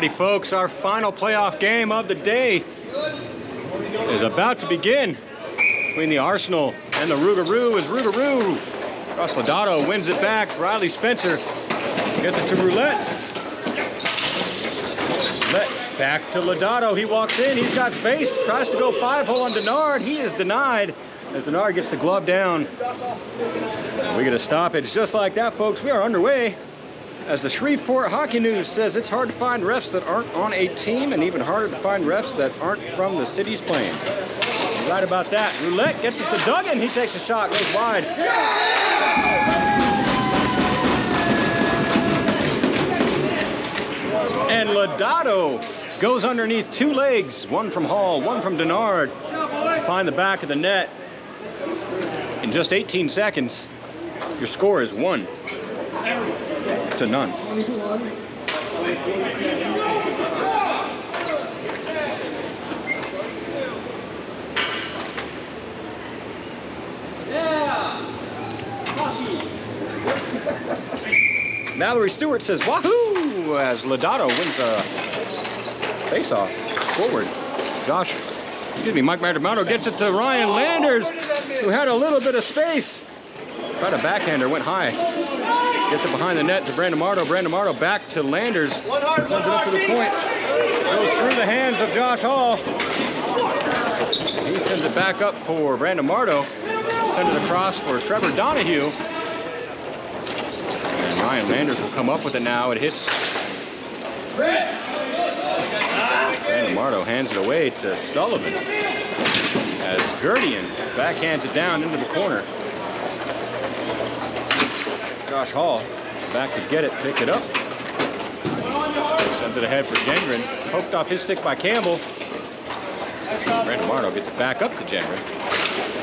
Alrighty, folks, our final playoff game of the day is about to begin between the Arsenal and the Rougarou. As Rougarou, Rosladato wins it back. Riley Spencer gets it to Roulette. Back to Lodato. He walks in. He's got space. Tries to go 5-hole on Denard. He is denied as Denard gets the glove down. We get a stoppage just like that, folks. We are underway. As the Shreveport Hockey News says, it's hard to find refs that aren't on a team and even harder to find refs that aren't from the cities playing. You're right about that. Roulette gets it to Duggan. He takes a shot, goes wide. And Lodato goes underneath two legs, one from Hall, one from Denard, find the back of the net. In just 18 seconds, your score is 1-0. Mallory Stewart says, wahoo, as Lodato wins a face-off forward. Mike Maldonado gets it to Ryan Landers, who had a little bit of space. Tried a backhander, went high. Gets it behind the net to Brandon Marto. Brandon Marto back to Landers. Sends it up to the point. Goes through the hands of Josh Hall. He sends it back up for Brandon Marto. Sends it across for Trevor Donahue. And Ryan Landers will come up with it now. It hits. Brandon Marto hands it away to Sullivan. As Gurdian backhands it down into the corner. Josh Hall back to get it, pick it up. Sends it ahead for Gendron. Poked off his stick by Campbell. Brandon Marto gets it back up to Gendron.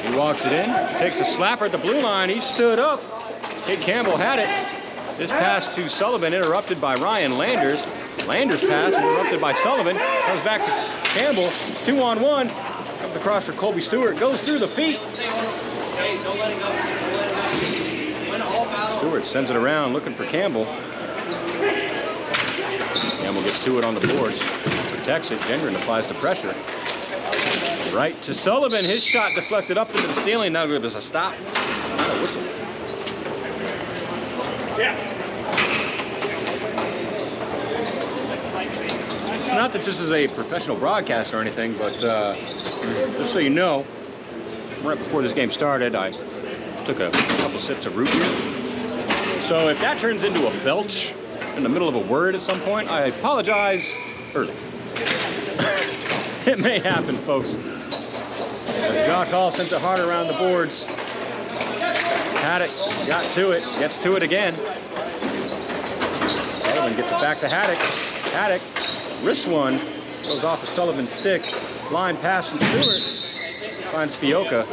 He walks it in, takes a slapper at the blue line. He stood up. Kid Campbell had it. This pass to Sullivan interrupted by Ryan Landers. Landers pass interrupted by Sullivan. Comes back to Campbell. 2-on-1. Comes across for Colby Stewart. Goes through the feet. Stewart sends it around looking for Campbell. Campbell gets to it on the boards. Protects it. Gendron applies the pressure. Right to Sullivan. His shot deflected up into the ceiling. Now there's a stop. Not a whistle. Yeah. Not that this is a professional broadcast or anything, but just so you know, right before this game started, I took a couple sips of root beer. So if that turns into a belch in the middle of a word at some point, I apologize early. It may happen, folks. As Josh Hall sent it hard around the boards. Haddock got to it, gets to it again. Sullivan gets it back to Haddock. Haddock, wrist one, goes off of Sullivan's stick. Line pass from Stewart. Finds Fioca.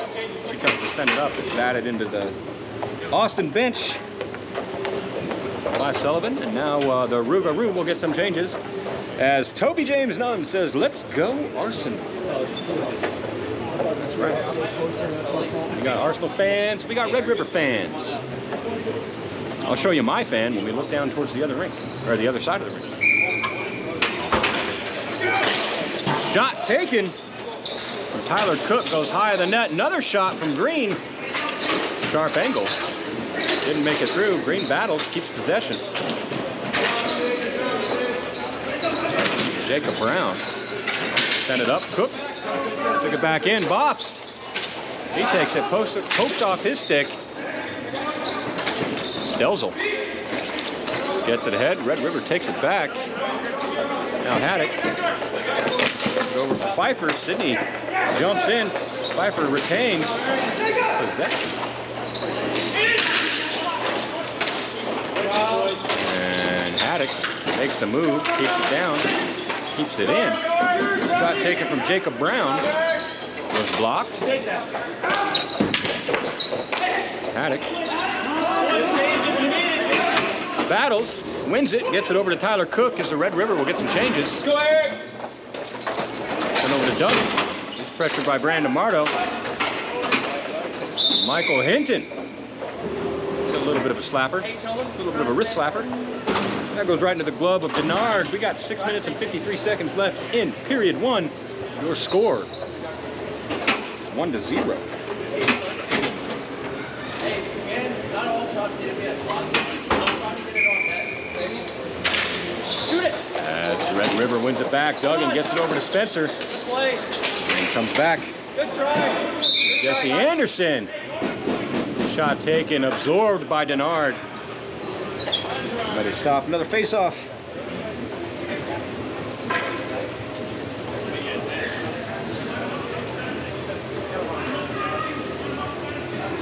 She comes to send it up. It's batted into the Austin bench by Sullivan. And now the Rougarou will get some changes. As Toby James Nunn says, let's go Arsenal. That's right. We got Arsenal fans. We got Red River fans. I'll show you my fan when we look down towards the other rink, or the other side of the rink. Shot taken. Tyler Cook goes high of the net. Another shot from Green. Sharp angle. Didn't make it through. Green battles, keeps possession. Jacob Brown. Sent it up. Cook. Took it back in. Bops. He takes it. Poked off his stick. Stelzel. Gets it ahead. Red River takes it back. Now Haddock. Over for Pfeiffer. Sidney jumps in. Pfeiffer retains possession. And Haddock makes the move, keeps it down, keeps it in. Shot taken from Jacob Brown was blocked. Haddock battles, wins it, gets it over to Tyler Cook as the Red River will get some changes. Go ahead. Over to Doug. He's pressured by Brandon Marto. Michael Hinton. A little bit of a slapper. A little bit of a wrist slapper. That goes right into the glove of Denard. We got 6 minutes and 53 seconds left in period 1. Your score, 1-0. As Red River wins it back, Duggan gets it over to Spencer. And comes back. Jesse Anderson. Shot taken, absorbed by Denard. Better stop. Another face-off.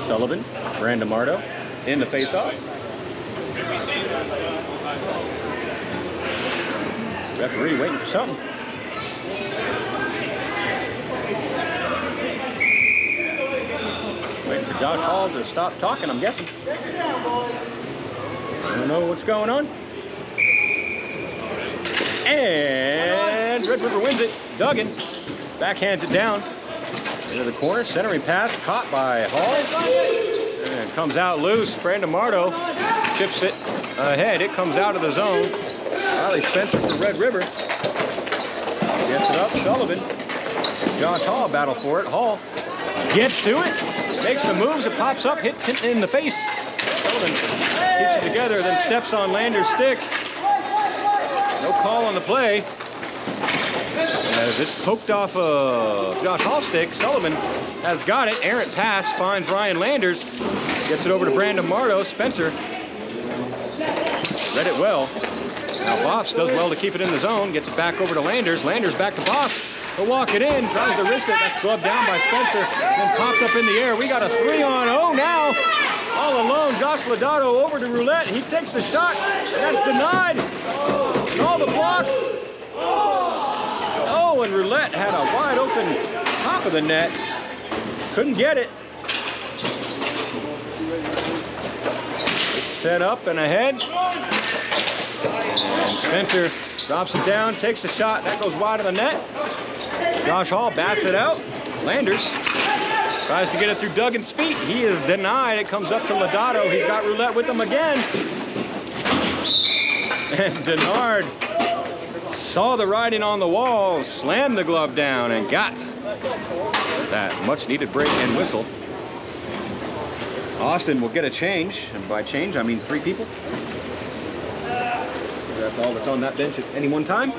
Sullivan, Brandamardo in the face-off. Referee waiting for something. Waiting for Josh Hall to stop talking, I'm guessing. I don't know what's going on. And Red River wins it. Duggan backhands it down into the corner. Centering pass caught by Hall. And comes out loose. Brandamardo chips it ahead. It comes out of the zone. Riley Spencer for Red River. Gets it up. Sullivan. Josh Hall battle for it. Hall gets to it. Makes the moves. It pops up. Hits him in the face. Sullivan keeps it together. Then steps on Lander's stick. No call on the play. As it's poked off of Josh Hall's stick. Sullivan has got it. Errant pass finds Ryan Landers. Gets it over to Brandamardo. Spencer read it well. Now Boss does well to keep it in the zone. Gets it back over to Landers. Landers back to Boss. He'll walk it in. Tries to wrist it. That's gloved down by Spencer. Then pops up in the air. We got a 3-on-0 now. All alone. Josh Lodato over to Roulette. He takes the shot. And that's denied. And all the blocks. Oh, and Roulette had a wide open top of the net. Couldn't get it. It's set up and ahead. And Spencer drops it down, takes the shot. That goes wide of the net. Josh Hall bats it out. Landers tries to get it through Duggan's feet. He is denied. It comes up to Lodato. He's got Roulette with him again. And Denard saw the writing on the wall, slammed the glove down, and got that much-needed break and whistle. Austin will get a change, and by change I mean 3 people. That's all that's on that bench at any one time.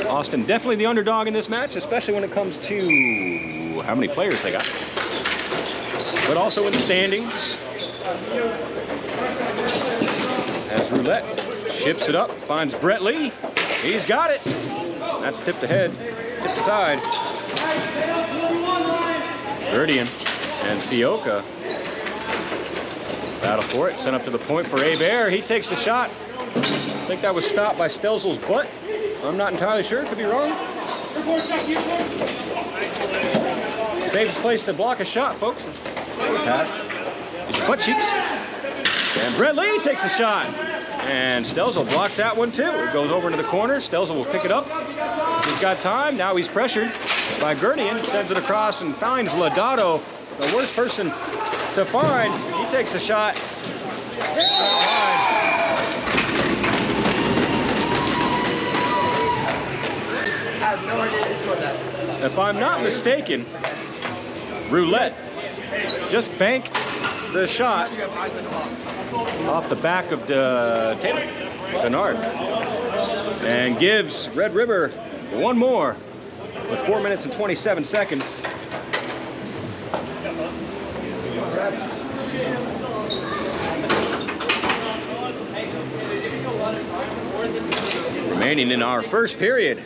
Austin definitely the underdog in this match, especially when it comes to how many players they got. But also in the standings. As Roulette ships it up, finds Brett Lee. He's got it. That's tipped ahead, tipped aside. Verdian and Fioca battle for it. Sent up to the point for Abear. He takes the shot. I think that was stopped by Stelzel's butt. I'm not entirely sure. Could be wrong. Safest place to block a shot, folks. Pass. It's your butt cheeks. And Brett Lee takes a shot. And Stelzel blocks that one too. It goes over into the corner. Stelzel will pick it up. He's got time. Now he's pressured by Gerdian. Sends it across and finds Lodato, the worst person to find. He takes a shot. If I'm not mistaken, Roulette just banked the shot off the back of Taylor, Denard, and gives Red River one more with 4 minutes and 27 seconds. Remaining in our first period.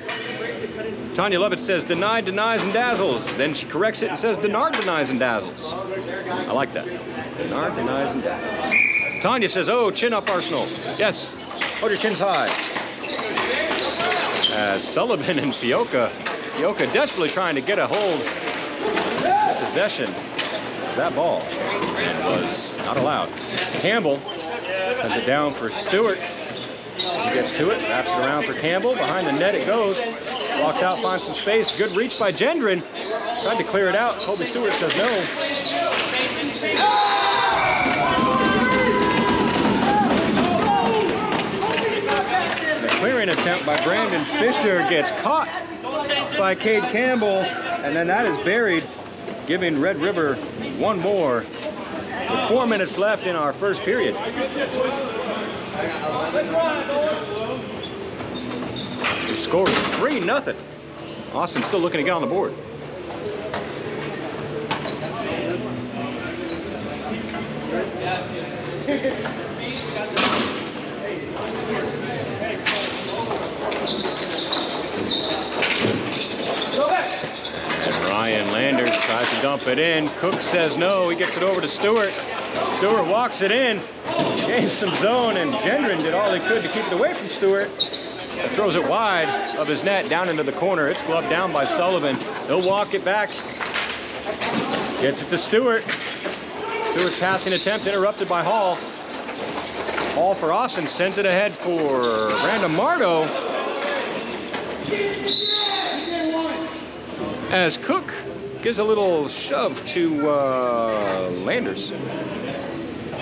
Tanya Lovett says denied, denies, and dazzles. Then she corrects it and says Denard denies and dazzles. I like that. Denard denies and dazzles. Tanya says, oh, chin up, Arsenal. Yes, hold your chins high. As Sullivan and Fioca desperately trying to get a hold of possession of that ball. And was not allowed. Campbell sends it down for Stewart. He gets to it, wraps it around for Campbell. Behind the net it goes. Walks out, finds some space. Good reach by Gendron. Tried to clear it out. Colby Stewart says no. Ryan attempt by Brandon Fisher gets caught by Cade Campbell, and then that is buried, giving Red River one more with 4 minutes left in our first period. The score is 3-0. Austin still looking to get on the board. And Ryan Landers tries to dump it in. Cook says no. He gets it over to Stewart. Stewart walks it in, gains some zone, and Gendron did all he could to keep it away from Stewart. Throws it wide of his net down into the corner. It's gloved down by Sullivan. He'll walk it back. Gets it to Stewart. Stewart's passing attempt interrupted by Hall. Hall for Austin sends it ahead for Brandon Mardo. As Cook gives a little shove to Landers.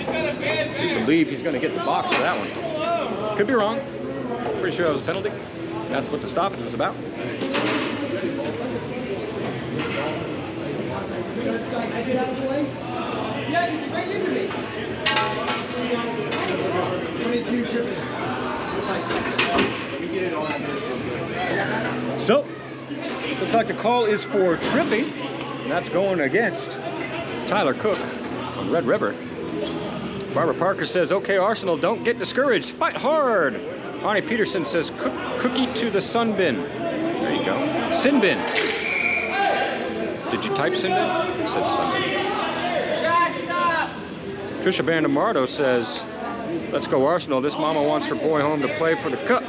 I believe he's going to get the box for that one. Could be wrong. Pretty sure that was a penalty. That's what the stoppage was about. So, looks like the call is for tripping, and that's going against Tyler Cook on Red River. Barbara Parker says, okay, Arsenal, don't get discouraged. Fight hard. Arnie Peterson says, cookie to the sun bin. There you go. Sin bin. Did you type sin bin? It said sun bin. Trisha Bandamardo says, let's go Arsenal. This mama wants her boy home to play for the cup.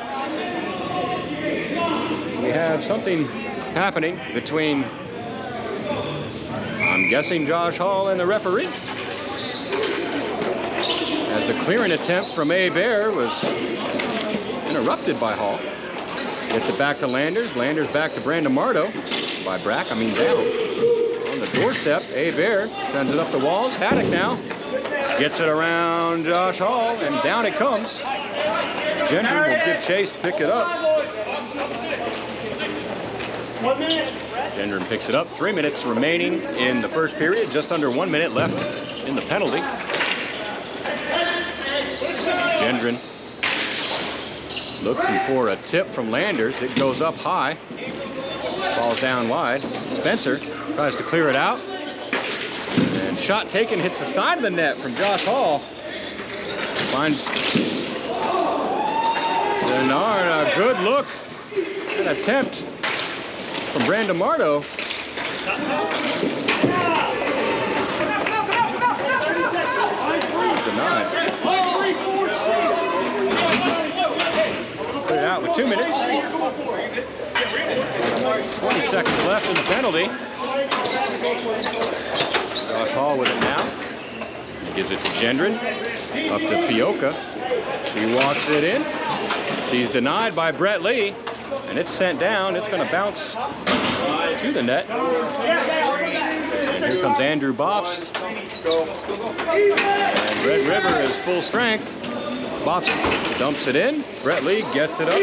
We have something happening between, I'm guessing, Josh Hall and the referee. As the clearing attempt from A. Bear was interrupted by Hall. Gets it back to Landers. Landers back to Brandon Mardo. By Brack, I mean down. On the doorstep, A. Bear sends it up the walls. Haddock now gets it around Josh Hall, and down it comes. Gendron will give chase, pick it up. 1 minute. Gendron picks it up. 3 minutes remaining in the first period. Just under 1 minute left in the penalty. Gendron looking for a tip from Landers. It goes up high. Falls down wide. Spencer tries to clear it out. And shot taken, hits the side of the net from Josh Hall. Finds Denard. A good look. An attempt from Brandon Mardo. Denied. Put it out with 2 minutes. 20 seconds left in the penalty. Josh Hall with it now. Gives it to Gendron. Up to Fioca. He walks it in. She's denied by Brett Lee. And it's sent down. It's going to bounce to the net. And here comes Andrew Bobst. And Red River is full strength. Bobst dumps it in. Brett Lee gets it up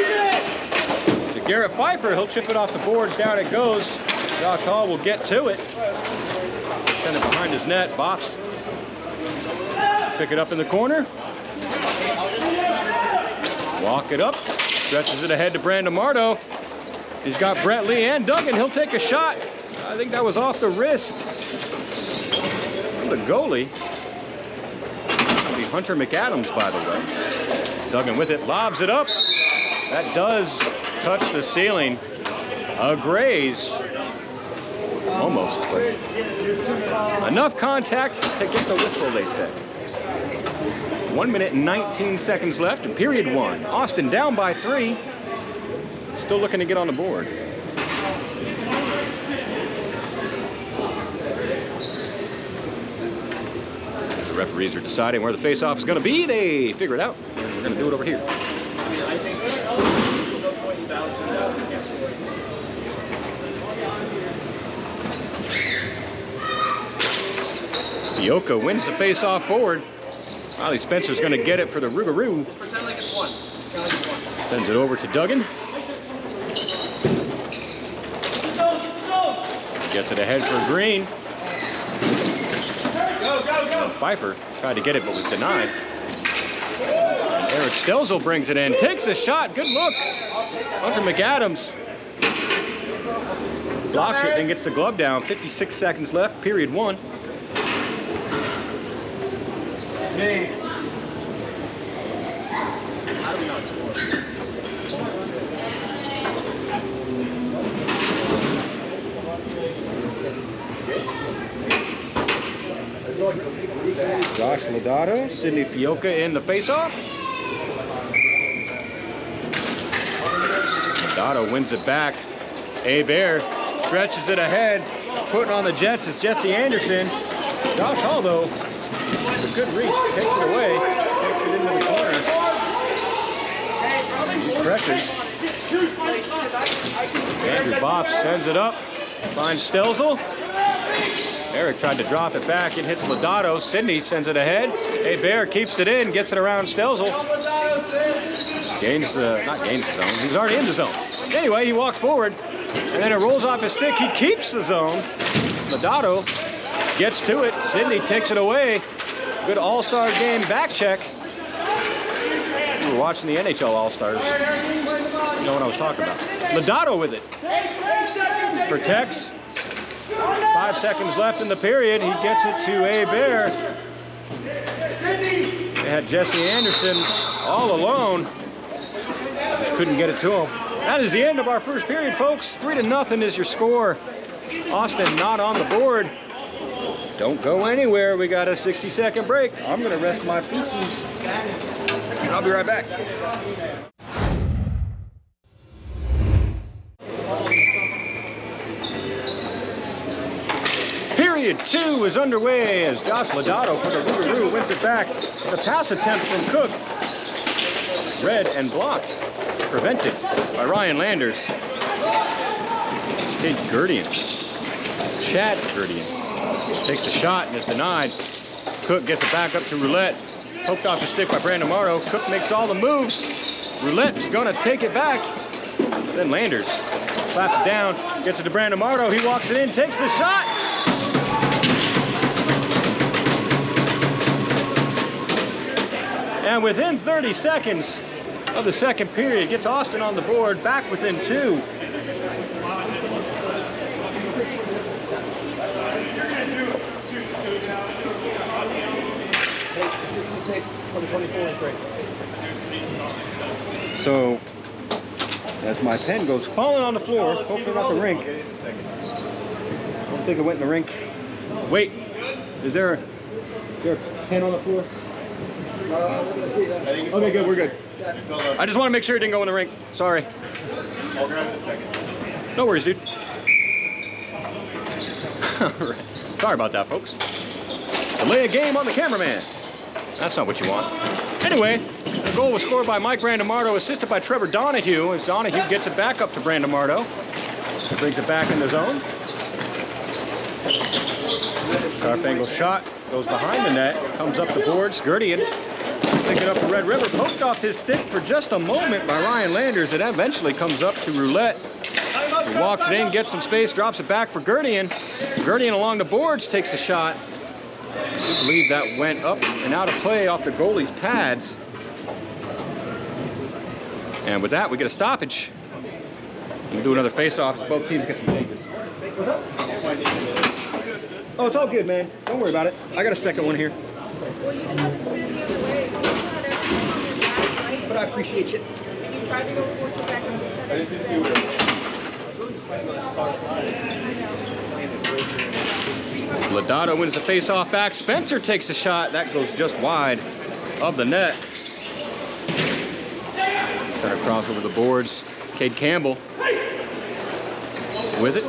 to Garrett Pfeiffer. He'll chip it off the boards. Down it goes. Josh Hall will get to it. Send it behind his net. Bobst pick it up in the corner. Walk it up. Stretches it ahead to Brandon Mardo. He's got Brett Lee and Duggan. He'll take a shot. I think that was off the wrist of the goalie. It'll be Hunter McAdams, by the way. Duggan with it, lobs it up. That does touch the ceiling. A graze. Almost, but enough contact to get the whistle, they say. 1 minute and 19 seconds left in period one. Austin down by 3. Still looking to get on the board. As the referees are deciding where the face-off is going to be, they figure it out. We're going to do it over here. Fioca wins the face-off forward. Riley Spencer's going to get it for the Rougarou. Pretend like it's one. Sends it over to Duggan. Gets it ahead for Green. Pfeiffer tried to get it but was denied. And Eric Stelzel brings it in. Takes the shot. Good look. Hunter McAdams blocks it and gets the glove down. 56 seconds left, period 1. Josh Lodato, Sidney Fioca in the faceoff. Lodato wins it back. Bear stretches it ahead. Putting on the Jets is Jesse Anderson. Josh Hall, though, with a good reach, takes it away. Takes it into the corner. He's pressured. Andrew Bops sends it up. Finds Stelzel. Eric tried to drop it back. It hits Lodato. Sidney sends it ahead. Bear keeps it in, gets it around Stelzel. Not gains the zone. He was already in the zone. Anyway, he walks forward, and then it rolls off his stick. He keeps the zone. Lodato gets to it. Sidney takes it away. Good all-star game back check. You were watching the NHL All-Stars. You know what I was talking about. Lodato with it. Protects. 5 seconds left in the period. He gets it to Bear. They had Jesse Anderson all alone. Just couldn't get it to him. That is the end of our first period, folks. 3-0 is your score. Austin not on the board. Don't go anywhere. We got a 60-second break. I'm going to rest my feces. I'll be right back. Period 2 is underway as Josh Lodato for the Rougarou wins it back. The pass attempt from Cook. Read and blocked. Prevented by Ryan Landers. Kate Gurdian. Chad Gurdian takes a shot and is denied. Cook gets it back up to Roulette. Poked off the stick by Brandon Morrow. Cook makes all the moves. Roulette's gonna take it back. Then Landers slaps it down, gets it to Brandon Morrow. He walks it in, takes the shot. And within 30 seconds of the second period, gets Austin on the board, back within 2. So, as my pen goes falling on the floor, hopefully not the rink. I don't think it went in the rink. Wait, is there a pen on the floor? Okay, good, we're good. I just want to make sure it didn't go in the rink. Sorry. I'll grab it in a second. No worries, dude. All right. Sorry about that, folks. Delay a game on the cameraman. That's not what you want. Anyway, the goal was scored by Mike Brandemardo, assisted by Trevor Donahue, as Donahue gets it back up to Brandemardo. He brings it back in the zone. Sharp angle shot, goes behind the net, comes up the boards. Gurdian picked it up to Red River, poked off his stick for just a moment by Ryan Landers. It eventually comes up to Roulette. He walks it in, gets some space, drops it back for Gurdian. Gurdian along the boards takes a shot. I believe that went up and out of play off the goalie's pads. And with that, we get a stoppage. We can do another face-off as both teams get some changes. What's up? Oh, it's all good, man. Don't worry about it. I got a second one here. But I appreciate you. And you tried to go force it back on the center. I didn't see what it was. Lodato wins the face-off back. Spencer takes a shot. That goes just wide of the net. Center cross over the boards. Cade Campbell with it.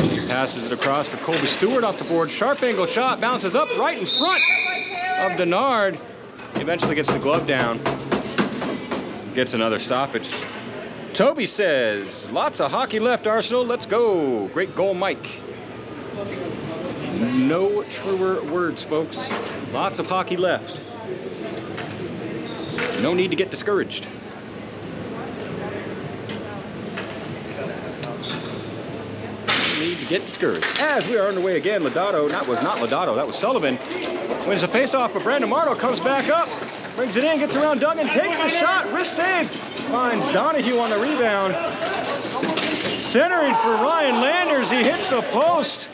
He passes it across for Colby Stewart off the board. Sharp angle shot, bounces up right in front of Denard. Eventually gets the glove down. Gets another stoppage. Toby says, lots of hockey left, Arsenal. Let's go. Great goal, Mike. No truer words, folks. Lots of hockey left. No need to get discouraged. get discouraged. As we are underway again, Lodato, that was not Lodato, that was Sullivan. Wins the face-off, but Brandon Marto comes back up, brings it in, gets around Duggan, takes the shot, wrist save, finds Donahue on the rebound. Centering for Ryan Landers, he hits the post.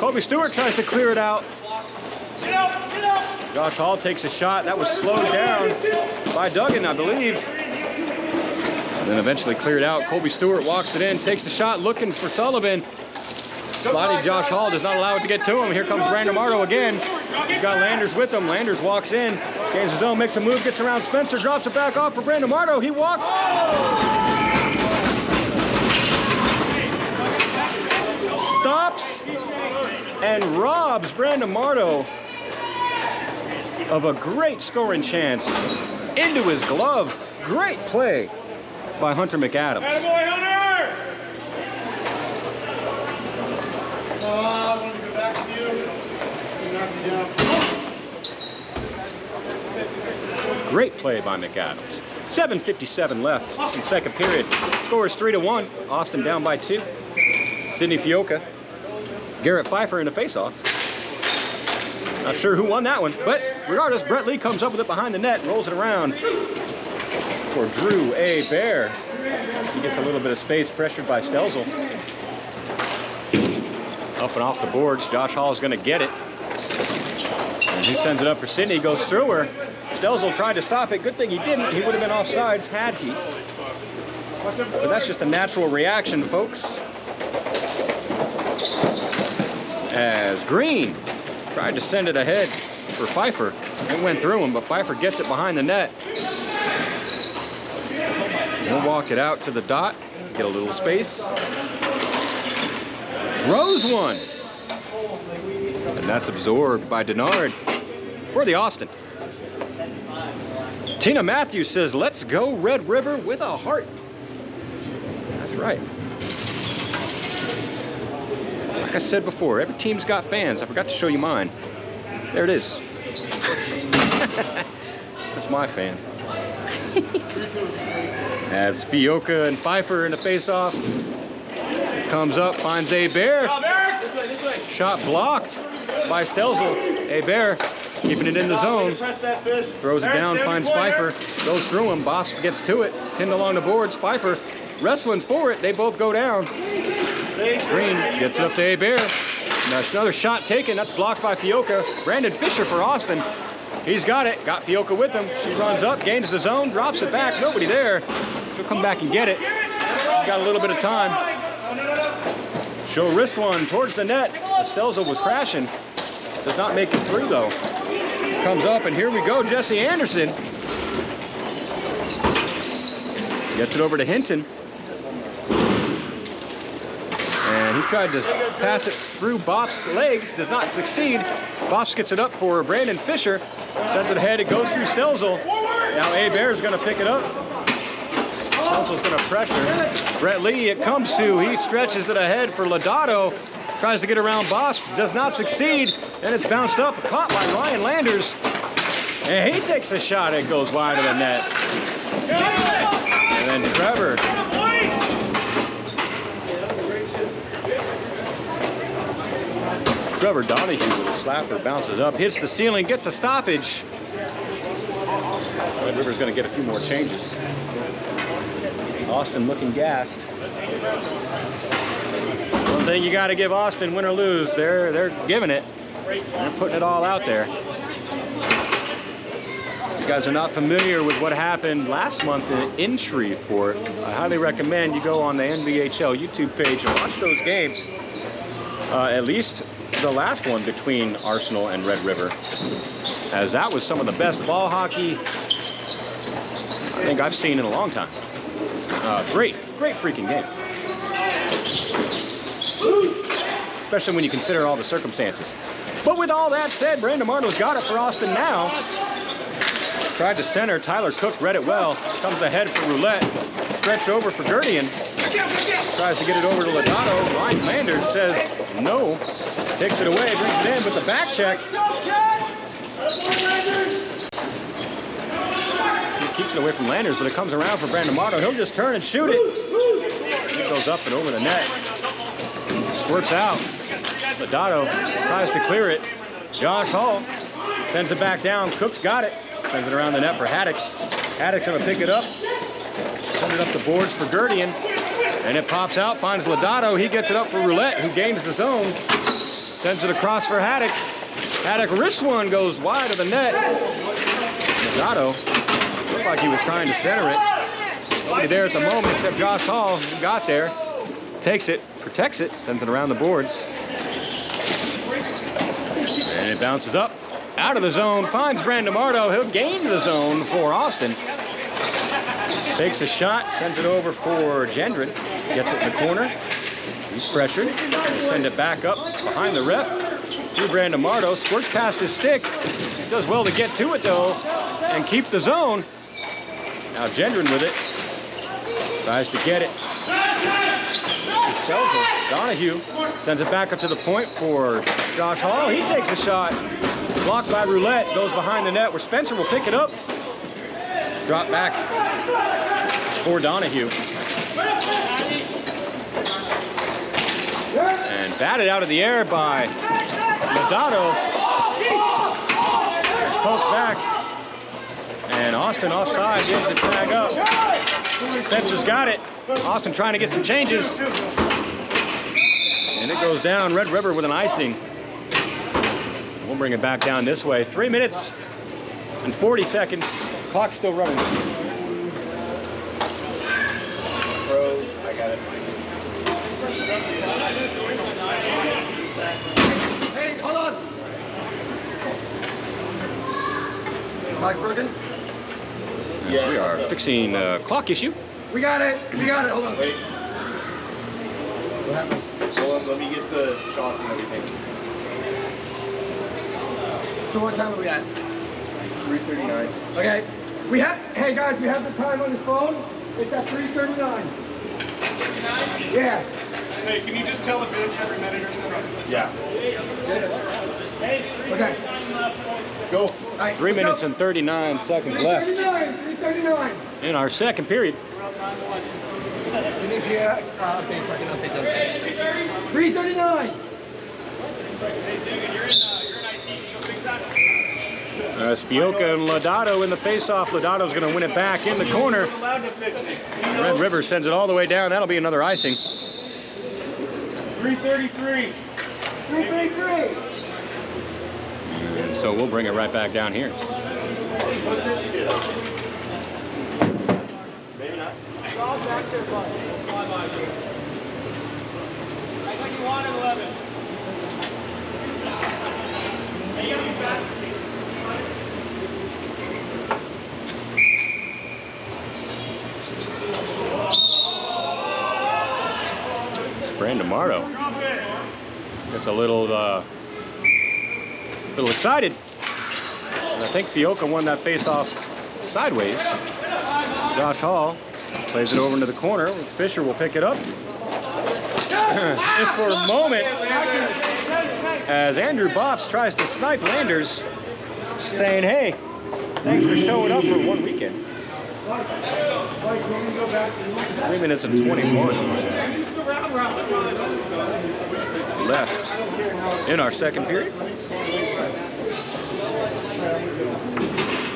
Kobe Stewart tries to clear it out. Josh Hall takes a shot, that was slowed down by Duggan, I believe. And then eventually cleared out. Colby Stewart walks it in, takes the shot, looking for Sullivan. Slotty Josh Hall does not allow it to get to him. Here comes Brandon Marto again. He's got Landers with him. Landers walks in, gains his own, makes a move, gets around Spencer, drops it back off for Brandon Marto. He walks. Stops and robs Brandon Marto of a great scoring chance into his glove. Great play by Hunter McAdams. Attaboy, Hunter! I want to go back to you. Knocked you down. Great play by McAdams. 7:57 left in second period. Score is 3-1. Austin down by 2. Sidney Fioca. Garrett Pfeiffer in a face-off. Not sure who won that one, but regardless, Brett Lee comes up with it behind the net, rolls it around for Drew A. Bear. He gets a little bit of space, pressured by Stelzel. Up and off the boards, Josh Hall is going to get it. And he sends it up for Sidney, goes through her. Stelzel tried to stop it. Good thing he didn't. He would have been offsides had he. But that's just a natural reaction, folks. As Green tried to send it ahead for Pfeiffer. It went through him, but Pfeiffer gets it behind the net. He'll walk it out to the dot, get a little space. Throws one. And that's absorbed by Denard for the Austin. Tina Matthews says, let's go Red River with a heart. That's right. Like I said before, every team's got fans. I forgot to show you mine. There it is. That's my fan. As Fioca and Pfeiffer in the face-off. Comes up, finds A. Bear. This way. Shot blocked by Stelzel. A. Bear keeping it in the zone. Throws it down, finds Pfeiffer. Goes through him. Boss gets to it. Pinned along the boards. Pfeiffer wrestling for it. They both go down. Green gets it up to A. Bear. That's another shot taken. That's blocked by Fioca. Brandon Fisher for Austin. He's got it. Got Fioca with him. She runs up, gains the zone, drops it back. Nobody there. She'll come back and get it. Got a little bit of time. She'll wrist one towards the net. Stelzel was crashing. Does not make it through though. Comes up and here we go. Jesse Anderson. Gets it over to Hinton. And he tried to pass it through Bopp's legs, does not succeed. Bops gets it up for Brandon Fisher. Sends it ahead, it goes through Stelzel. Now A. Bear is gonna pick it up. Stelzel's gonna pressure. Brett Lee, it comes to, he stretches it ahead for Lodato. Tries to get around Boss, does not succeed. And it's bounced up, caught by Ryan Landers. And he takes a shot, it goes wide of the net. And then Trevor. Trevor Donahue with a slapper, bounces up, hits the ceiling, gets a stoppage. Red River's going to get a few more changes. Austin looking gassed. One thing you got to give Austin, win or lose, they're giving it. They're putting it all out there. If you guys are not familiar with what happened last month in Shreveport, I highly recommend you go on the NBHL YouTube page and watch those games. At least the last one between Arsenal and Red River, as that was some of the best ball hockey I think I've seen in a long time. Great freaking game. Especially when you consider all the circumstances. But with all that said, Brandon Marto's got it for Austin now. Tried to center, Tyler Cook read it well. Comes ahead for Roulette. Stretched over for Gerdian. Tries to get it over to Lodato. Ryan Landers says no. Takes it away, brings it in with the back check. He keeps it away from Landers, but it comes around for Brandon Marto. He'll just turn and shoot it. It goes up and over the net. Squirts out. Lodato tries to clear it. Josh Hall sends it back down. Cook's got it. Sends it around the net for Haddock. Haddock's gonna pick it up. Sends it up the boards for Gurdian. And it pops out, finds Lodato. He gets it up for Roulette, who gains the zone. Sends it across for Haddock. Haddock wrist one, goes wide of the net. Lodato looked like he was trying to center it. Nobody there at the moment except Josh Hall, who got there. Takes it, protects it, sends it around the boards. And it bounces up, out of the zone, finds Brandemardo. He'll gain the zone for Austin. Takes a shot, sends it over for Gendron. Gets it in the corner. He's pressured. He'll send it back up behind the ref. To Brandemardo, squirts past his stick. Does well to get to it though, and keep the zone. Now Gendron with it. Tries to get it. He sells it. Donahue sends it back up to the point for Josh Hall. He takes a shot. Blocked by Roulette. Goes behind the net where Spencer will pick it up. Drop back for Donahue. And batted out of the air by Lodato. Poked back. And Austin offside, gives the tag up. Spencer's got it. Austin trying to get some changes. And it goes down. Red River with an icing. We'll bring it back down this way. 3 minutes and 40 seconds. Clock's still running. Pros, I got it. Hey, hold on. Clock's broken? Yes, we are fixing a clock issue. We got it. We got it. Hold on. Wait, What happened? hold on, let me get the shots and everything. So what time are we at? 3:39. Okay. We have, hey guys, we have the time on his phone. It's at 3:39. Yeah. Hey, can you just tell the bench every minute or so? Yeah. Okay. Go. All right, 3 let's minutes go. and 39 seconds left 3:39. in our second period. You need to update so I can update them. 3:39. As Fioca and Lodato in the face-off. Lodato's going to win it back in the corner. Red River sends it all the way down. That'll be another icing. 3:33. 3:33. And so we'll bring it right back down here. Put this shit up. Maybe not. Act like you wanted 11. Hey, you gotta be faster. Brandemardo gets a little excited. And I think Fioca won that face-off sideways. Josh Hall plays it over into the corner. Fisher will pick it up. Just for a moment, as Andrew Bops tries to snipe Landers, saying, hey, thanks for showing up for one weekend. 3 minutes and 21 left in our second period.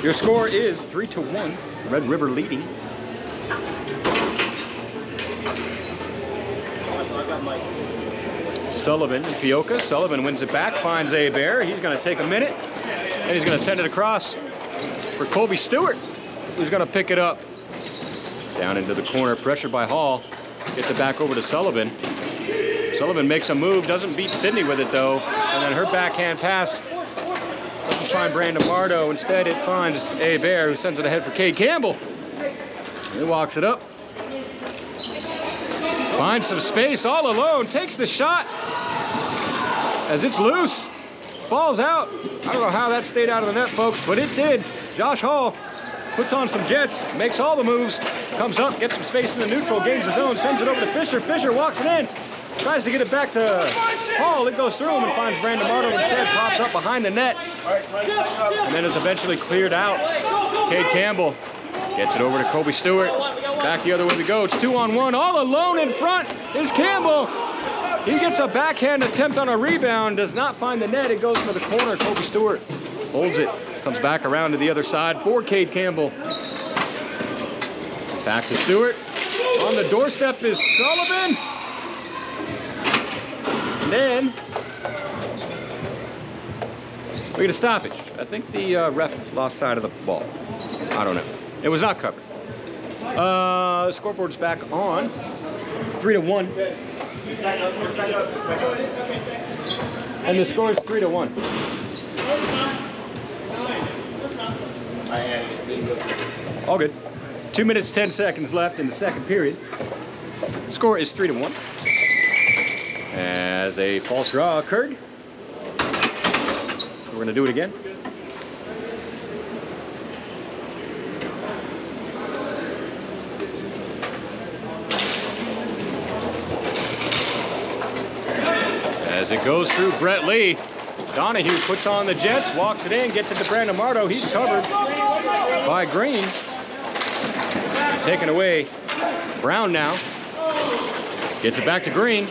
Your score is 3-1. Red River leading. Sullivan and Fioca. Sullivan wins it back, finds Bear. He's going to take a minute, and he's going to send it across for Colby Stewart, who's going to pick it up. Down into the corner, pressured by Hall. Gets it back over to Sullivan. Sullivan makes a move, doesn't beat Sydney with it though. And then her backhand pass doesn't find Brandemardo. Instead it finds Bear, who sends it ahead for Cade Campbell. He walks it up. Finds some space all alone, takes the shot as it's loose. Falls out. I don't know how that stayed out of the net, folks, but it did. Josh Hall puts on some jets, makes all the moves, comes up, gets some space in the neutral, gains the zone, sends it over to Fisher. Fisher walks it in, tries to get it back to Hall. It goes through him and finds Brandemardo instead, pops up behind the net, and then is eventually cleared out. Cade Campbell gets it over to Colby Stewart. Back the other way we go. It's 2-on-1. All alone in front is Campbell. He gets a backhand attempt on a rebound. Does not find the net. It goes for the corner. Kobe Stewart holds it. Comes back around to the other side for Cade Campbell. Back to Stewart. On the doorstep is Sullivan. And then we get a stoppage. I think the ref lost sight of the ball. I don't know. It was not covered. The scoreboard's back on. 3-1. And the score is 3-1. All good. 2 minutes, 10 seconds left in the second period. Score is 3-1. As a false draw occurred. We're going to do it again. As it goes through Brett Lee, Donahue puts on the Jets, walks it in, gets it to Brandon Marto. He's covered by Green. Taken away Brown now. Gets it back to Green.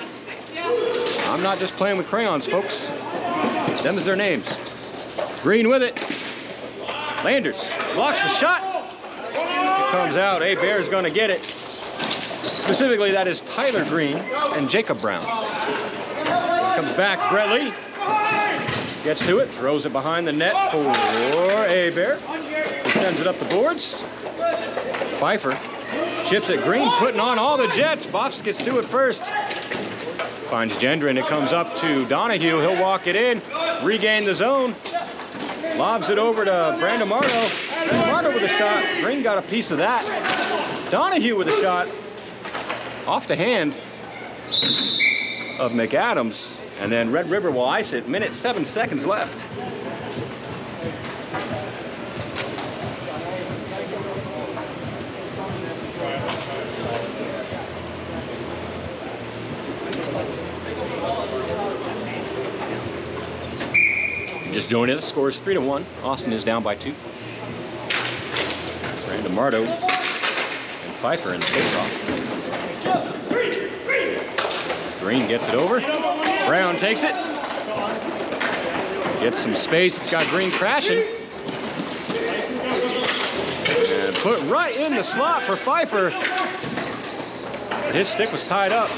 I'm not just playing with crayons, folks. Them is their names. Green with it. Landers blocks the shot. It comes out. Bear's gonna get it. Specifically, that is Tyler Green and Jacob Brown. Comes back, Brett Lee. Gets to it, throws it behind the net for Bear. He sends it up the boards. Pfeiffer chips it. Green putting on all the Jets. Bops gets to it first. Finds Gendron. It comes up to Donahue. He'll walk it in, regain the zone. Lobs it over to Brandon Marto. Marto with a shot. Green got a piece of that. Donahue with a shot. Off the hand of McAdams. And then Red River will ice it. Minute 7 seconds left. Just joined us. Score is 3-1. Austin is down by 2. Brandon Marto and Pfeiffer in the faceoff. Green gets it over. Brown takes it. Gets some space. He's got Green crashing. And put right in the slot for Pfeiffer. But his stick was tied up.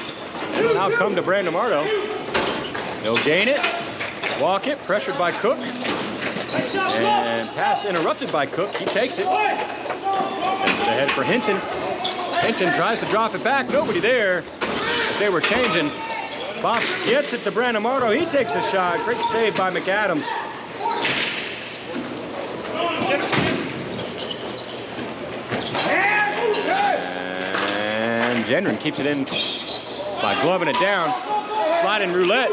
It'll now come to Brandon Marto. He'll gain it. Walk it. Pressured by Cook. And pass interrupted by Cook. He takes it. Sends it ahead for Hinton. Hinton tries to drop it back. Nobody there. As they were changing. Bops gets it to Brandon Marto. He takes a shot. Great save by McAdams. And Gendron keeps it in by gloving it down. Sliding Roulette.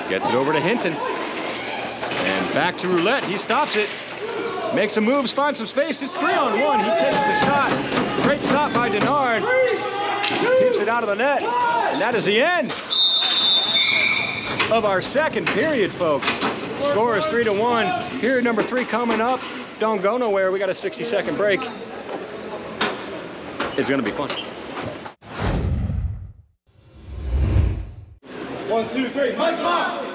Gets it over to Hinton. And back to Roulette. He stops it. Makes some moves, finds some space. It's 3-on-1. He takes the shot. Great stop by Denard. Keeps it out of the net. And that is the end of our second period, folks. Score is 3-1. Period number 3 coming up. Don't go nowhere. We got a 60-second break. It's going to be fun. 1, 2, 3. Mike's hot.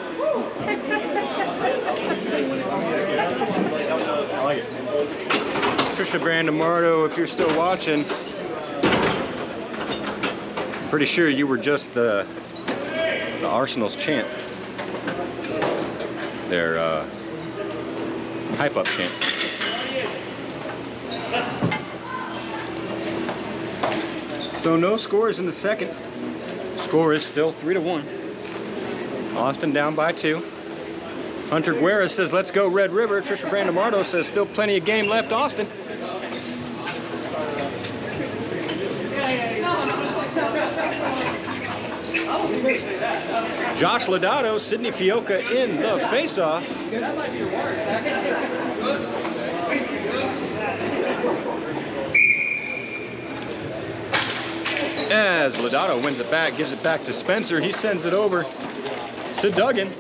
I like it. Trisha Brandon Marto, if you're still watching, pretty sure you were just the Arsenal's chant. Their hype-up chant. So no scores in the second. Score is still 3-1. Austin down by 2. Hunter Guerra says, let's go Red River. Trisha Brandon Marto says, still plenty of game left, Austin. Josh Lodato, Sidney Fioca in the faceoff. As Lodato wins it back, gives it back to Spencer. He sends it over to Duggan.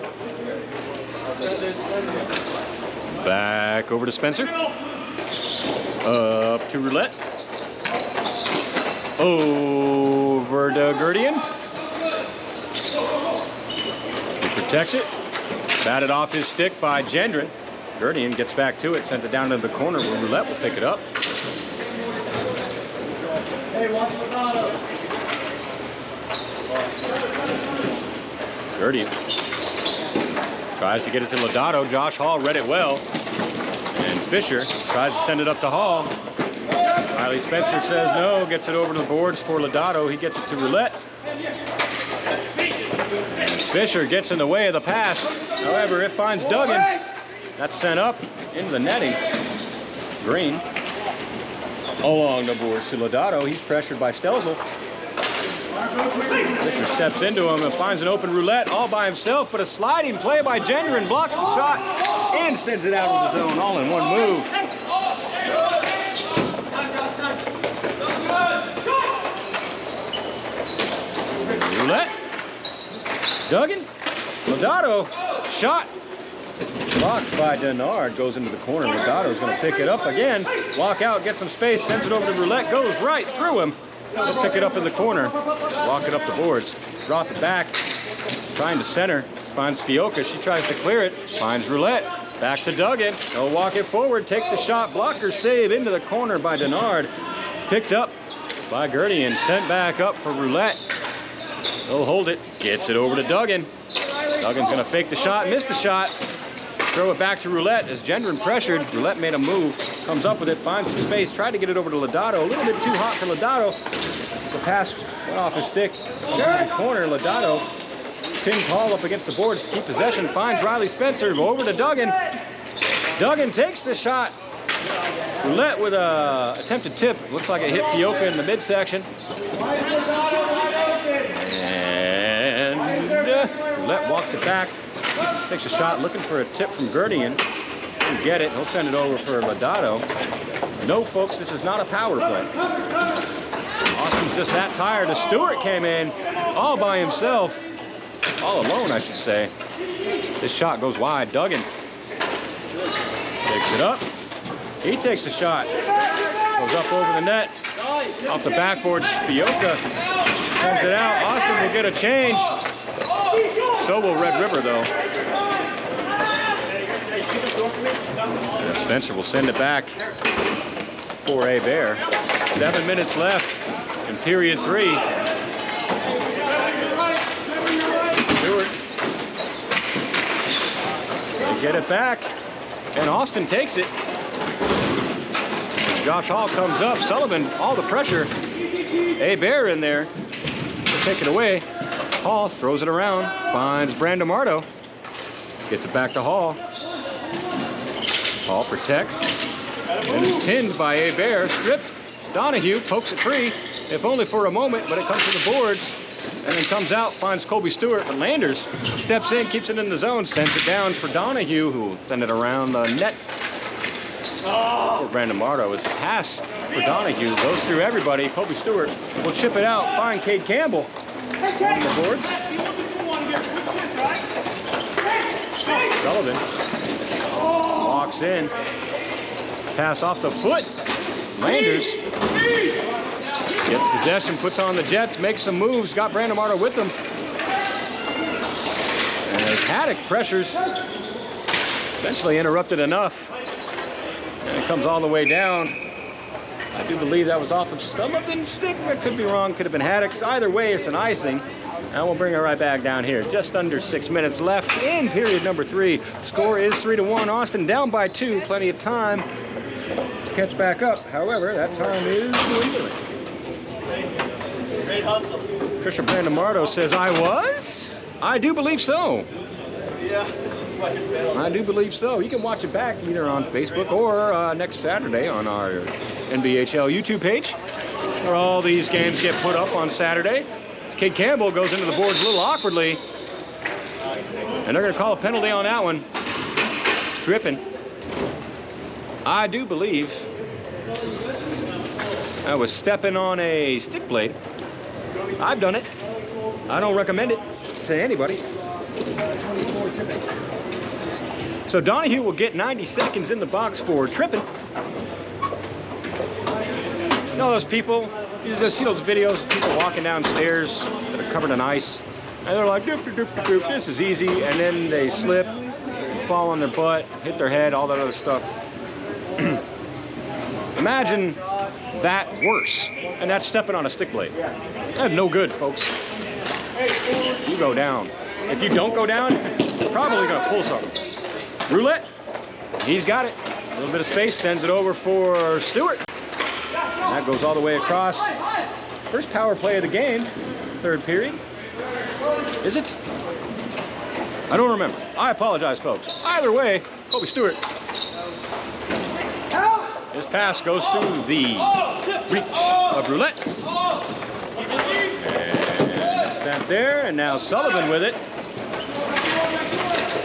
Back over to Spencer. Up to Roulette. Over to Gurdian. He protects it. Batted off his stick by Gendron. Gurdian gets back to it, sends it down to the corner where Roulette will pick it up. Hey, watch Lodato. Gurdian tries to get it to Lodato. Josh Hall read it well. And Fisher tries to send it up to Hall. Riley Spencer says no, gets it over to the boards for Lodato. He gets it to Roulette. And Fisher gets in the way of the pass. However, it finds Duggan. That's sent up into the netting. Green along the boards to Lodato. He's pressured by Stelzel. Fisher steps into him and finds an open Roulette all by himself, but a sliding play by Gendron blocks the shot and sends it out of the zone all in one move. Roulette, Duggan, Lodato, shot, blocked by Denard, goes into the corner. Lodato's going to pick it up again, walk out, get some space, sends it over to Roulette, goes right through him. He'll pick it up in the corner, walk it up the boards, drop it back, trying to center, finds Fioca, she tries to clear it, finds Roulette, back to Duggan, he'll walk it forward, take the shot, blocker save into the corner by Denard, picked up by Gurdian, sent back up for Roulette. He'll hold it, gets it over to Duggan. Duggan's gonna fake the shot, missed the shot. Throw it back to Roulette as Gendron pressured. Roulette made a move, comes up with it, finds some space, tried to get it over to Lodato. A little bit too hot for Lodato. The pass went off his stick into the corner. Lodato pins Hall up against the boards to keep possession, finds Riley Spencer, over to Duggan. Duggan takes the shot. Roulette with a attempted tip. Looks like it hit Fioca in the midsection. And Roulette walks it back. Takes a shot looking for a tip from Gurdian. Didn't get it. He'll send it over for Lodato. No, folks, this is not a power play. Austin's just that tired. The Stewart came in all by himself. All alone, I should say. This shot goes wide. Duggan takes it up. He takes a shot. Goes up over the net. Off the backboard, Fioca sends it out. Austin will get a change. So will Red River, though. And Spencer will send it back for a Bear. 7 minutes left in period 3. Stewart. They get it back, and Austin takes it. Josh Hall comes up. Sullivan, all the pressure. A Bear in there to take it away. Hall throws it around, finds Brandon Marto, gets it back to Hall. Hall protects, and is pinned by A Bear. Stripped. Donahue pokes it free, if only for a moment, but it comes to the boards, and then comes out, finds Colby Stewart, but Landers steps in, keeps it in the zone, sends it down for Donahue, who will send it around the net. For Brandon Marto, his pass for Donahue goes through everybody. Colby Stewart will chip it out, find Cade Campbell on the boards. Sullivan walks in, pass off the foot. Landers gets possession, puts on the Jets, makes some moves, got Brandon Marto with them. And as Haddock pressures, eventually interrupted enough. And it comes all the way down. I do believe that was off of Sullivan's stick. I could be wrong, could have been Haddock's. Either way, it's an icing. And we'll bring it right back down here. Just under 6 minutes left in period number 3. Score is 3-1. Austin down by 2. Plenty of time to catch back up. However, that time is dwindling. Great hustle. Trisha Brandon Marto says, I was? I do believe so. Yeah. I do believe so. You can watch it back either on Facebook or next Saturday on our NBHL YouTube page, where all these games get put up on Saturday. Cade Campbell goes into the boards a little awkwardly, and they're going to call a penalty on that one. Tripping. I do believe I was stepping on a stick blade. I've done it. I don't recommend it to anybody. So Donahue will get 90 seconds in the box for tripping. You know those people, you see those videos of people walking downstairs that are covered in ice, and they're like, doop, doop, doop, doop, this is easy, and then they slip, fall on their butt, hit their head, all that other stuff. Imagine that worse, and that's stepping on a stick blade. That's no good, folks. You go down. If you don't go down, you're probably gonna pull something. Roulette, he's got it. A little bit of space, sends it over for Stewart. And that goes all the way across. First power play of the game, third period. Is it? I don't remember. I apologize, folks. Either way, Kobe Stewart. His pass goes through the reach of Roulette. And sent there, and now Sullivan with it.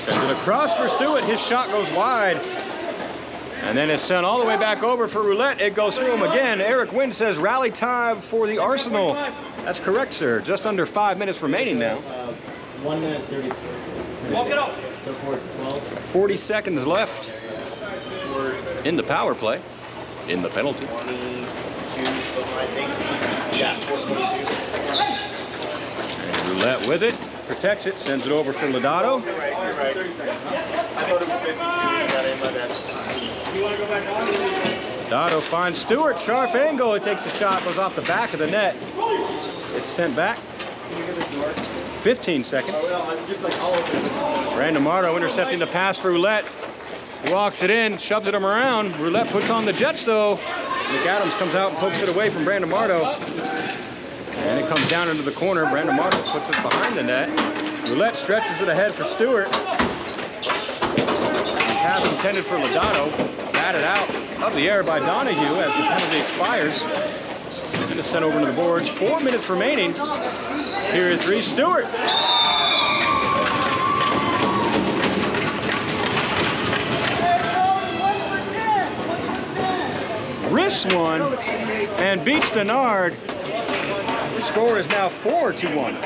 Sends it across for Stewart. His shot goes wide. And then it's sent all the way back over for Roulette. It goes through him again. Eric Wynn says rally time for the Arsenal. That's correct, sir. Just under 5 minutes remaining now. 1 minute 30. Walk it up. 40 seconds left in the power play. In the penalty. 22, so I think. Yeah, 422. And Roulette with it. Protects it. Sends it over for Lodato. You're right, you're right. I thought it was 52. Got in by that. Lodato finds Stewart. Sharp angle. It takes a shot. Goes off the back of the net. It's sent back. 15 seconds. Brandon Marto intercepting the pass for Roulette. He walks it in, shoves it around. Roulette puts on the Jets though. McAdams comes out and pokes it away from Brandon Marto. And it comes down into the corner. Brandon Marto puts it behind the net. Roulette stretches it ahead for Stewart. Pass intended for Lodato. Batted out of the air by Donahue as the penalty expires. And it's sent over to the boards. 4 minutes remaining. Period 3, Stewart. Wrists one and beats Denard. The score is now 4-1.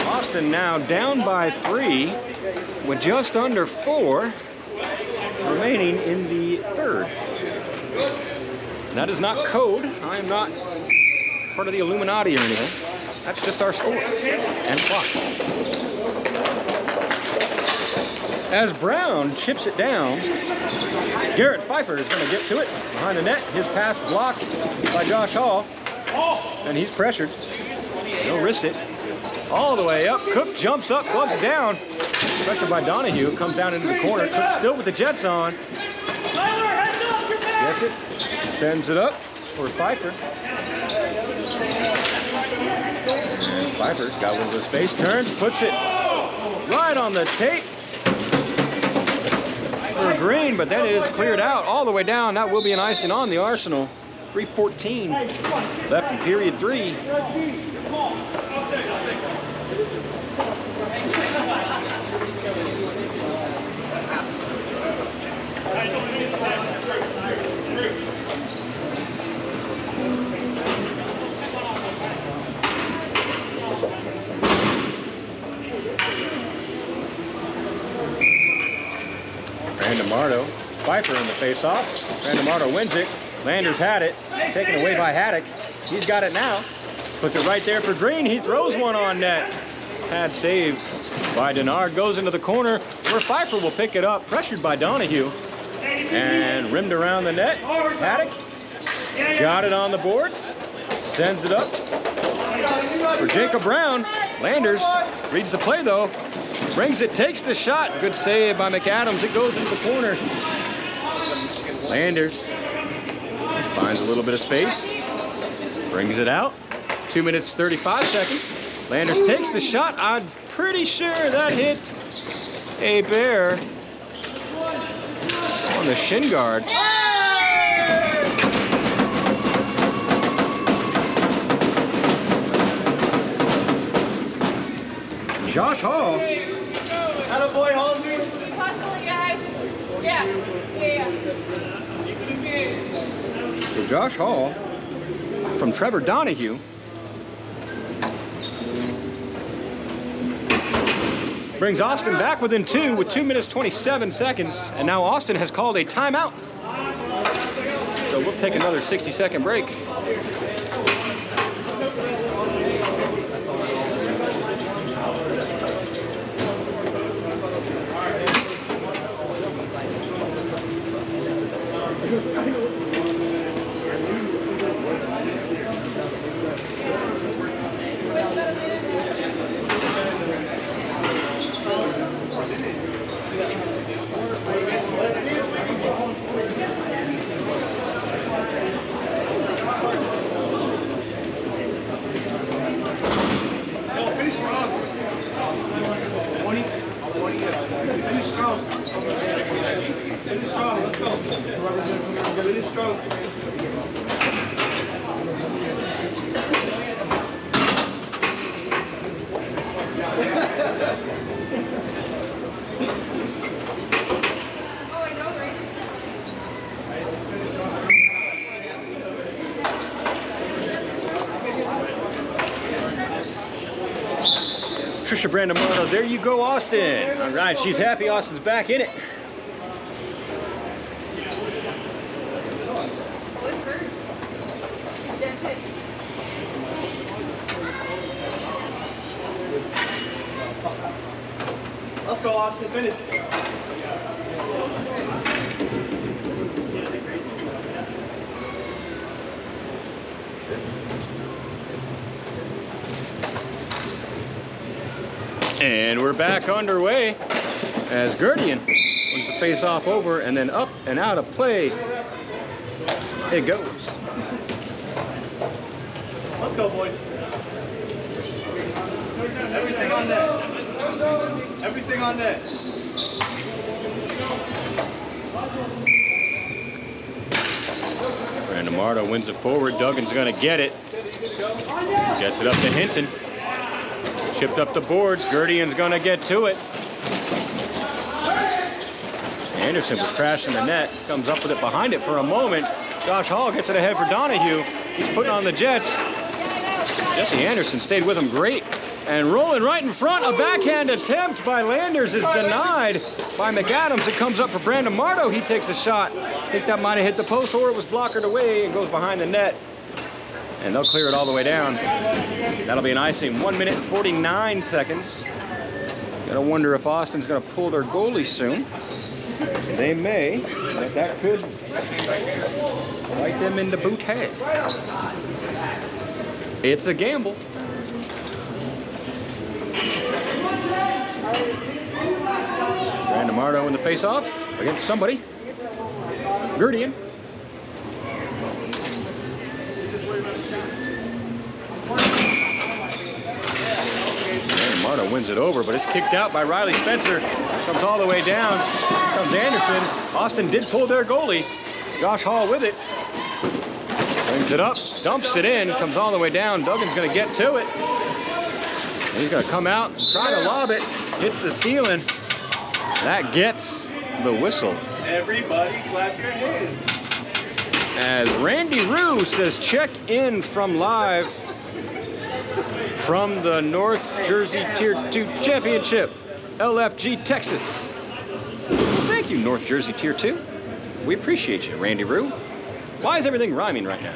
Austin now down by 3 with just under 4 remaining in the third. That is not code. I am not part of the Illuminati or anything. That's just our score and clock. As Brown chips it down, Garrett Pfeiffer is going to get to it behind the net. His pass blocked by Josh Hall, and he's pressured. He'll wrist it all the way up. Cook jumps up, gloves it down. Pressured by Donahue, comes down into the corner. Cook still with the Jets on. Gets it, sends it up for Pfeiffer. And Pfeiffer's got a little bit of space, turns, puts it right on the tape for Green, but then it is cleared out all the way down. That will be an icing on the Arsenal. 3:14 left in period 3. Brandon Marto, Pfeiffer in the face-off. Brandon Marto wins it. Landers had it, taken away by Haddock. He's got it now. Puts it right there for Green. He throws one on net. Pad save by Denard. Goes into the corner where Pfeiffer will pick it up. Pressured by Donahue. And rimmed around the net. Haddock got it on the boards. Sends it up for Jacob Brown. Landers reads the play though. Brings it, takes the shot. Good save by McAdams. It goes into the corner. Landers finds a little bit of space. Brings it out. 2 minutes, 35 seconds. Landers takes the shot. I'm pretty sure that hit a bear on the shin guard. Josh Hall. Attaboy, Halsey. Hustling, guys. Yeah. So Josh Hall from Trevor Donahue. Brings Austin back within 2 with 2 minutes 27 seconds. And now Austin has called a timeout. So we'll take another 60-second break. Trisha Brandemoto, there you go, Austin. All right, she's happy Austin's back in it. Let's go, Austin. Finish. And we're back underway as Gurdian wins the face-off over and then up and out of play it goes. Let's go, boys. Everything on net. Everything on net. Brandemardo wins it forward. Duggan's going to get it. Gets it up to Hinton. Chipped up the boards. Gurdian's going to get to it. Anderson was crashing the net. Comes up with it behind it for a moment. Josh Hall gets it ahead for Donahue. He's putting on the Jets. Jesse Anderson stayed with him great. And rolling right in front, a backhand attempt by Landers is denied by McAdams. It comes up for Brandemardo. He takes a shot. I think that might have hit the post or it was blockered away and goes behind the net. And they'll clear it all the way down. That'll be an icing. 1 minute and 49 seconds. Gotta wonder if Austin's gonna pull their goalie soon. They may, but that could bite them in the boot head. It's a gamble. Brandemardo in the face-off against somebody. Gurdian. Brandemardo wins it over, but it's kicked out by Riley Spencer. Comes all the way down. Comes Anderson. Austin did pull their goalie. Josh Hall with it. Brings it up, dumps it in, comes all the way down. Duggan's gonna get to it. And he's gonna come out, try to lob it, hits the ceiling. That gets the whistle. Everybody clap your hands. As Randy Rue says, check in from live from the North Jersey Tier 2 Championship, LFG, Texas. Well, thank you, North Jersey Tier 2. We appreciate you, Randy Rue. Why is everything rhyming right now?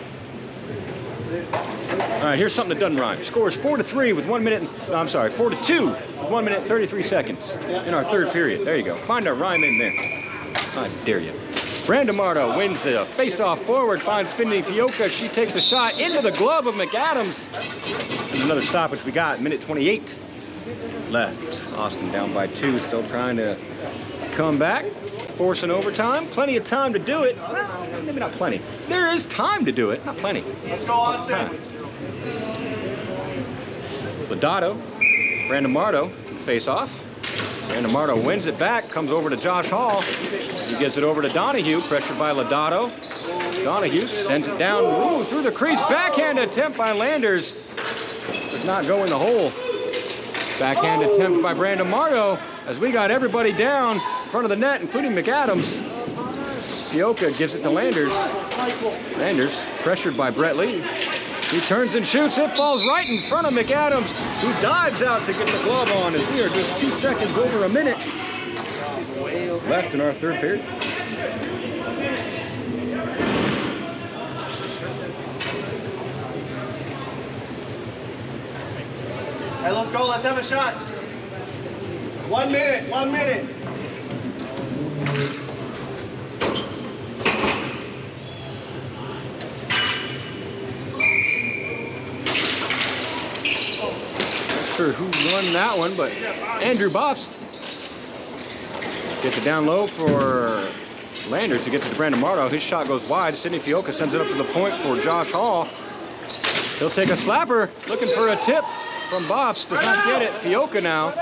All right, here's something that doesn't rhyme. Scores 4-3 with 1 minute, I'm sorry, 4-2 with 1 minute 33 seconds in our third period. There you go. Find a rhyme in there. I dare you. Brandemardo wins the face-off forward, finds Finley Fioca. She takes a shot into the glove of McAdams. And another stoppage we got, minute 28 left. Austin down by 2, still trying to come back. Forcing overtime. Plenty of time to do it. Well, maybe not plenty. There is time to do it, not plenty. Let's go, Austin. Lodato, Brandemardo face off. Brandemardo wins it back, comes over to Josh Hall. He gets it over to Donahue, pressured by Lodato. Donahue sends it down, ooh, through the crease. Backhand attempt by Landers. Does not go in the hole. Backhand attempt by Brandemardo as we got everybody down in front of the net, including McAdams. Fioca gives it to Landers. Landers pressured by Brett Lee. He turns and shoots. It falls right in front of McAdams, who dives out to get the glove on as we are just 2 seconds over a minute left in our third period. Hey, let's go. Let's have a shot. 1 minute. 1 minute. Not sure who won that one, but Andrew Bobst gets it down low for Landers, who gets it to Brandon Mardo. His shot goes wide. Sidney Fioca sends it up to the point for Josh Hall. He'll take a slapper, looking for a tip from Bobst. Does not get it. Fioca now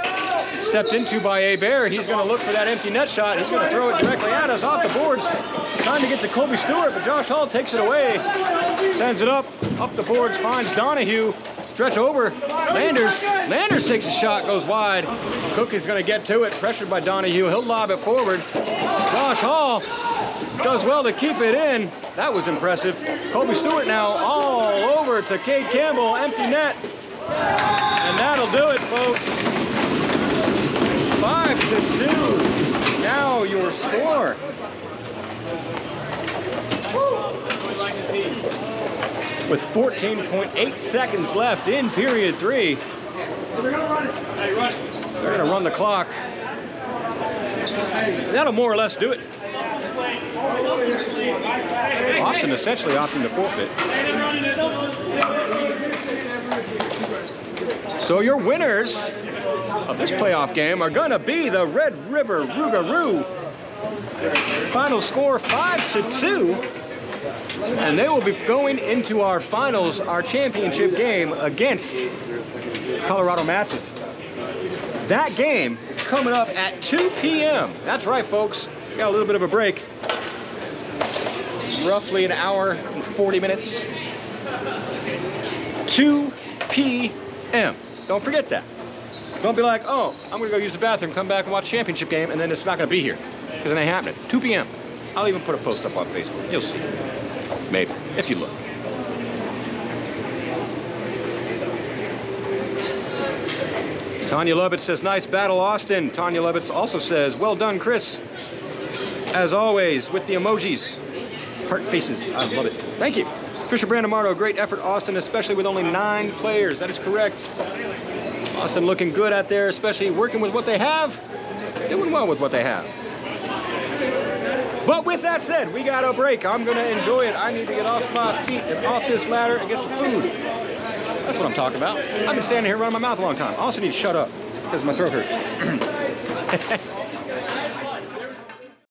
stepped into by Hebert. He's going to look for that empty net shot. He's going to throw it directly at us off the boards. Trying to get to Colby Stewart, but Josh Hall takes it away. Sends it up the boards, finds Donahue. Stretch over, Landers takes a shot, goes wide. Cook is going to get to it, pressured by Donahue. He'll lob it forward. Josh Hall does well to keep it in. That was impressive. Colby Stewart now all over to Cade Campbell, empty net. And that'll do it, folks. 5-2. Now your score. With 14.8 seconds left in period 3. They're gonna run it. Hey, run it. They're gonna run the clock. That'll more or less do it. Austin essentially opting to forfeit. So your winners of this playoff game are gonna be the Red River Rougarou. Final score 5-2. And they will be going into our finals, our championship game against Colorado Massive. That game is coming up at 2 p.m. That's right, folks. We got a little bit of a break. Roughly an hour and 40 minutes. 2 p.m. Don't forget that. Don't be like, oh, I'm going to go use the bathroom, come back and watch championship game, and then it's not going to be here. Because it ain't happening. 2 p.m. I'll even put a post up on Facebook. You'll see. Maybe, if you look. Tanya Lubitz says, nice battle, Austin. Tanya Lubitz also says, well done, Chris. As always, with the emojis. Heart faces, I love it. Thank you. Fisher Brandon Mardo, great effort, Austin, especially with only 9 players. That is correct. Austin looking good out there, especially working with what they have. Doing well with what they have. But with that said, we got a break. I'm going to enjoy it. I need to get off my feet and off this ladder and get some food. That's what I'm talking about. I've been standing here running my mouth a long time. I also need to shut up because my throat hurts.